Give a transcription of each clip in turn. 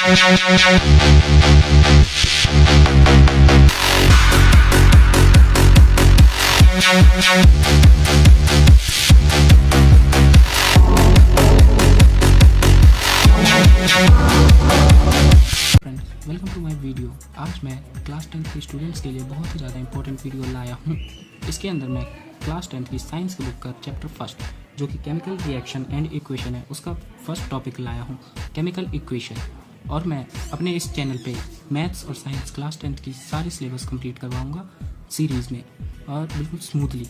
Welcome to my video. आज मैं class 10th के स्टूडेंट्स के लिए बहुत ही ज़्यादा इंपॉर्टेंट वीडियो लाया हूँ। इसके अंदर मैं क्लास 10th की साइंस की बुक का चैप्टर फर्स्ट, जो कि केमिकल रिएक्शन एंड इक्वेशन है, उसका फर्स्ट टॉपिक लाया हूँ, केमिकल इक्वेशन। और मैं अपने इस चैनल पे मैथ्स और साइंस क्लास 10th की सारी सिलेबस कंप्लीट करवाऊँगा सीरीज़ में और बिल्कुल स्मूथली।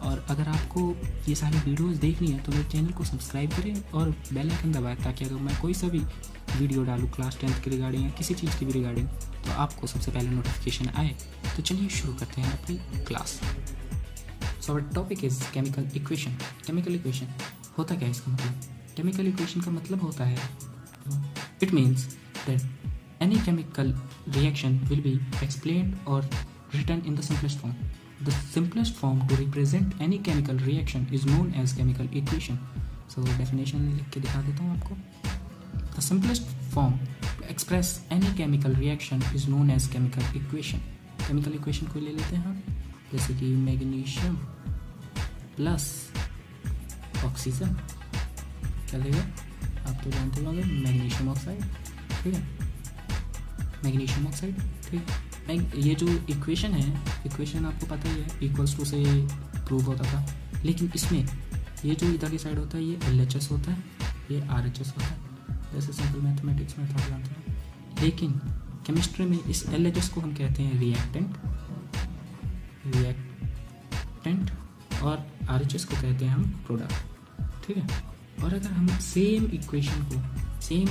और अगर आपको ये सारी वीडियोस देखनी है तो मेरे चैनल को सब्सक्राइब करें और बेल आइकन दबाएं, ताकि अगर मैं कोई सा भी वीडियो डालूँ क्लास 10th के रिगार्डिंग या किसी चीज़ की भी रिगार्डिंग, तो आपको सबसे पहले नोटिफिकेशन आए। तो चलिए शुरू करते हैं अपनी class. So our topic is chemical equation. Chemical equation होता क्या है, इसका मतलब? केमिकल इक्वेशन का मतलब होता है, it means that any chemical reaction will be explained और written in the simplest form. The simplest form to represent any chemical reaction is known as chemical equation. So definition लिख के दिखा देता हूँ आपको। The simplest form to express any chemical reaction is known as chemical equation. Chemical equation को ले लेते हैं हम, जैसे कि मैग्नीशियम प्लस ऑक्सीजन क्या देगा, आप तो जानते होंगे, मैग्नीशियम ऑक्साइड। ठीक है, मैग्नीशियम ऑक्साइड। ठीक है, ये जो इक्वेशन है, इक्वेशन आपको पता ही है, इक्वल्स टू से प्रूव होता था, लेकिन इसमें ये जो इधर की साइड होता है ये LHS होता है, ये RHS होता है, जैसे सिंपल मैथमेटिक्स में था जानते हैं। लेकिन केमिस्ट्री में इस LHS को हम कहते हैं रिएक्टेंट, और RHS को कहते हैं हम प्रोडक्ट। ठीक है, और अगर हम सेम इक्वेशन को, सेम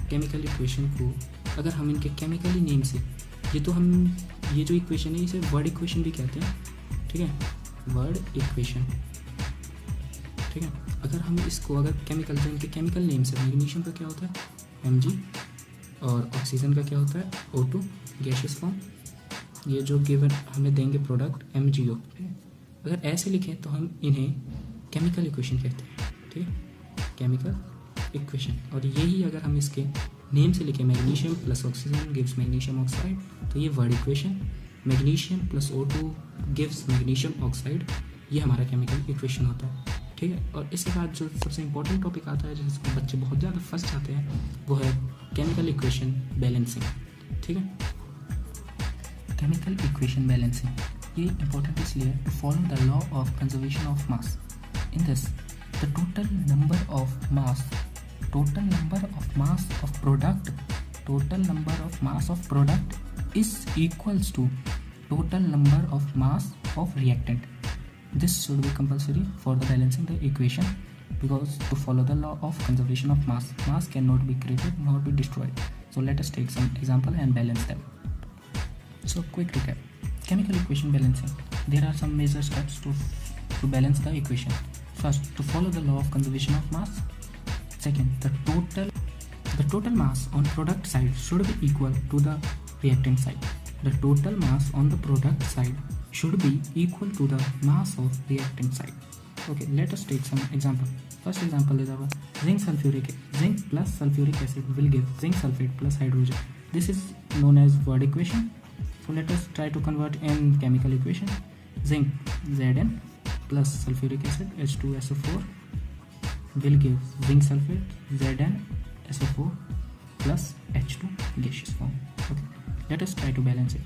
केमिकल इक्वेशन को अगर हम इनके केमिकली नेम से, ये जो इक्वेशन है इसे वर्ड इक्वेशन भी कहते हैं। ठीक है, वर्ड इक्वेशन। ठीक है, अगर हम इसको अगर केमिकल, जो इनके केमिकल नेम से, मैग्नीशियम का क्या होता है Mg, और ऑक्सीजन का क्या होता है O2 गैसियस फॉर्म, ये जो गिवन हमें देंगे प्रोडक्ट MgO। ठीक है, अगर ऐसे लिखें तो हम इन्हें केमिकल इक्वेशन कहते हैं। ठीक है, केमिकल इक्वेशन। और यही अगर हम इसके नेम से लिखें, magnesium plus oxygen gives magnesium oxide, तो ये word equation, magnesium plus O2 gives magnesium oxide, ये हमारा केमिकल इक्वेशन होता है। ठीक है, और इसके बाद जो सबसे इंपॉर्टेंट टॉपिक आता है, जिसमें बच्चे बहुत ज़्यादा फंस जाते हैं, वो है केमिकल इक्वेशन बैलेंसिंग। ठीक है, केमिकल इक्वेशन बैलेंसिंग ये इंपॉर्टेंट इसलिए, to follow the law of conservation of mass. In this the total number of mass is equals to total number of mass of reactant. This should be compulsory for the balancing the equation, because to follow the law of conservation of mass cannot be created nor be destroyed. So let us take some example and balance them. So quick recap, chemical equation balancing. There are some major steps to balance the equation. First, to follow the law of conservation of mass. Second, the total mass on product side should be equal to the reactant side. The total mass on the product side should be equal to the mass of reactant side. Okay, let us take some example. First example is our zinc plus sulfuric acid will give zinc sulfate plus hydrogen. This is known as word equation. So let us try to convert in chemical equation. Zinc Zn plus sulfuric acid H2SO4 will give zinc sulfate ZnSO4 plus H2 gaseous form. Okay, let us try to balance it.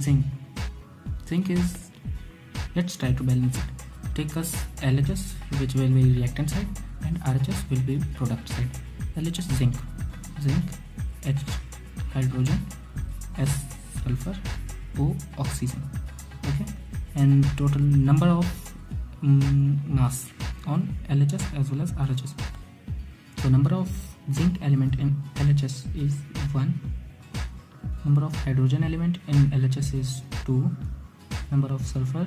Zinc is, let's try to balance it. Take us LHS, which will be reactant side, and RHS will be product side. LHS zinc H hydrogen, S sulfur, O oxygen. Okay, and total number of mass on LHS as well as RHS. So number of zinc element in LHS is 1, number of hydrogen element in LHS is 2, number of sulfur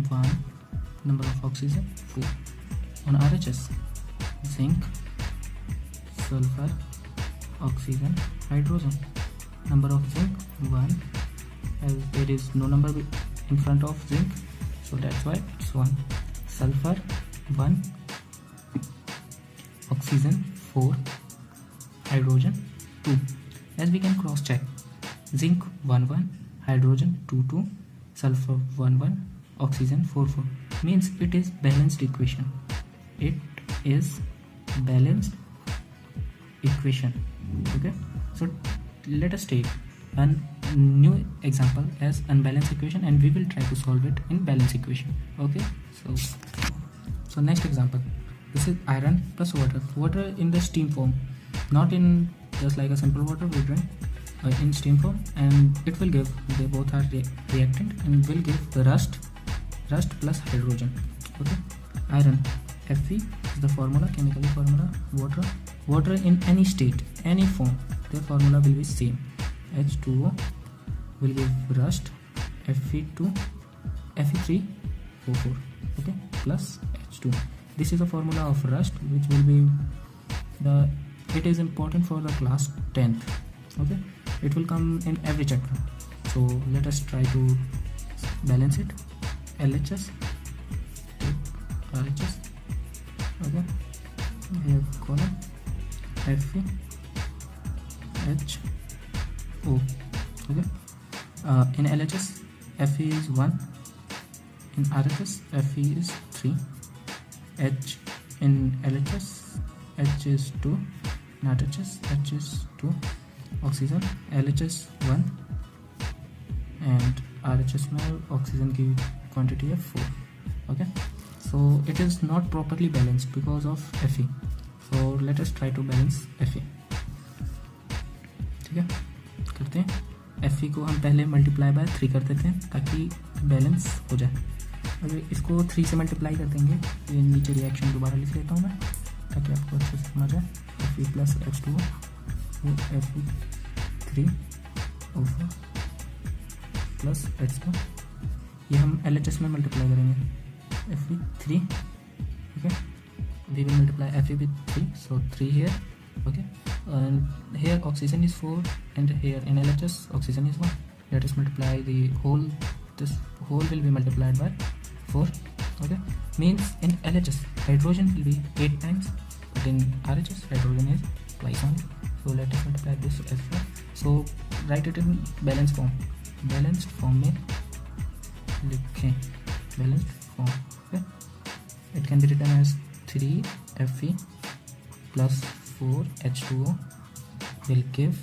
1, number of oxygen 4. On RHS, zinc, sulfur, oxygen, hydrogen. Number of zinc 1, as there is no number in front of zinc, so that's why it's 1. Sulfur 1, oxygen 4, hydrogen 2. As we can cross check, zinc 1 1, hydrogen 2 2, sulfur 1 1, oxygen 4 4, means it is balanced equation. It is balanced equation. Okay, so let us take a new example as unbalanced equation, and we will try to solve it in balanced equation. Okay, so next example, this is iron plus water in the steam form, not in just like a simple water we drink, in steam form, and it will give, they both are reactant and will give the rust plus hydrogen. Okay, iron Fe is the formula, chemical formula. Water in any state, any form, their formula will be same. H2O will give rust, Fe3O4, okay, plus H2. This is a formula of rust, which will be it is important for the class 10th. Okay, it will come in every chapter. So let us try to balance it. LHS, RHS, okay, we have column Fe, HO, okay. In LHS, Fe is 1, in RHS Fe is 3, H in LHS H is 2, in RHS H is 2, oxygen LHS 1, and RHS में oxygen की quantity है 4. Okay, so it is not properly balanced because of Fe. So let us try to balance Fe. ठीक है, करते हैं. Fe को हम पहले मल्टीप्लाई बाय 3 कर देते हैं ताकि बैलेंस हो जाए. अगर इसको 3 से मल्टीप्लाई कर देंगे, ये नीचे रिएक्शन दोबारा लिख लेता हूँ मैं ताकि आपको अच्छे से समझ आए. Fe plus H2O Fe3O4 plus H2, ये हम LHS में मल्टीप्लाई करेंगे. Fe3, okay, we will multiply Fe with 3, so 3 here, okay, and here oxygen is 4, and here in LHS oxygen is 1. Let us multiply the whole, this whole will be multiplied by 4. Okay, means in LHS hydrogen will be 8 times, but in RHS hydrogen is twice only. So let us multiply this as well. So write it in balanced form. Balanced form में लिखें, balanced form. Okay, it can be written as 3 Fe plus 4 H2O will give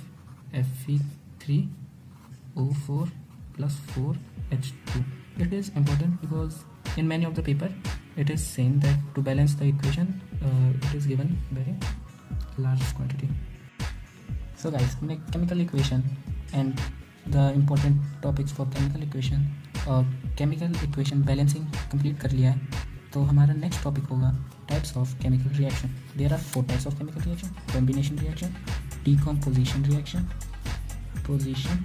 Fe3O4 plus 4 H2. It is important because in many of the paper it is saying that to balance the equation it is given very large quantity. So guys, हमने chemical equation and the important topics for chemical equation और chemical equation balancing complete कर लिया है. तो हमारा next topic होगा types of chemical reaction. There are 4 types of chemical reaction: combination reaction, decomposition reaction, position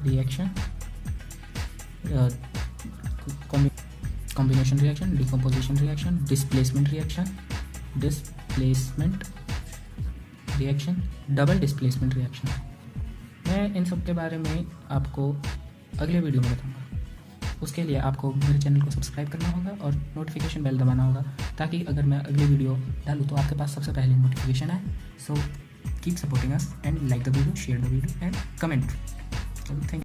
reaction, combination reaction, decomposition reaction, displacement reaction, double displacement reaction. मैं इन सब के बारे में आपको अगले वीडियो में बताऊंगा. उसके लिए आपको मेरे चैनल को सब्सक्राइब करना होगा और नोटिफिकेशन बेल दबाना होगा ताकि अगर मैं अगली वीडियो डालूँ तो आपके पास सबसे पहले नोटिफिकेशन आए. So keep supporting us and like the video, share the video and comment. Thank you.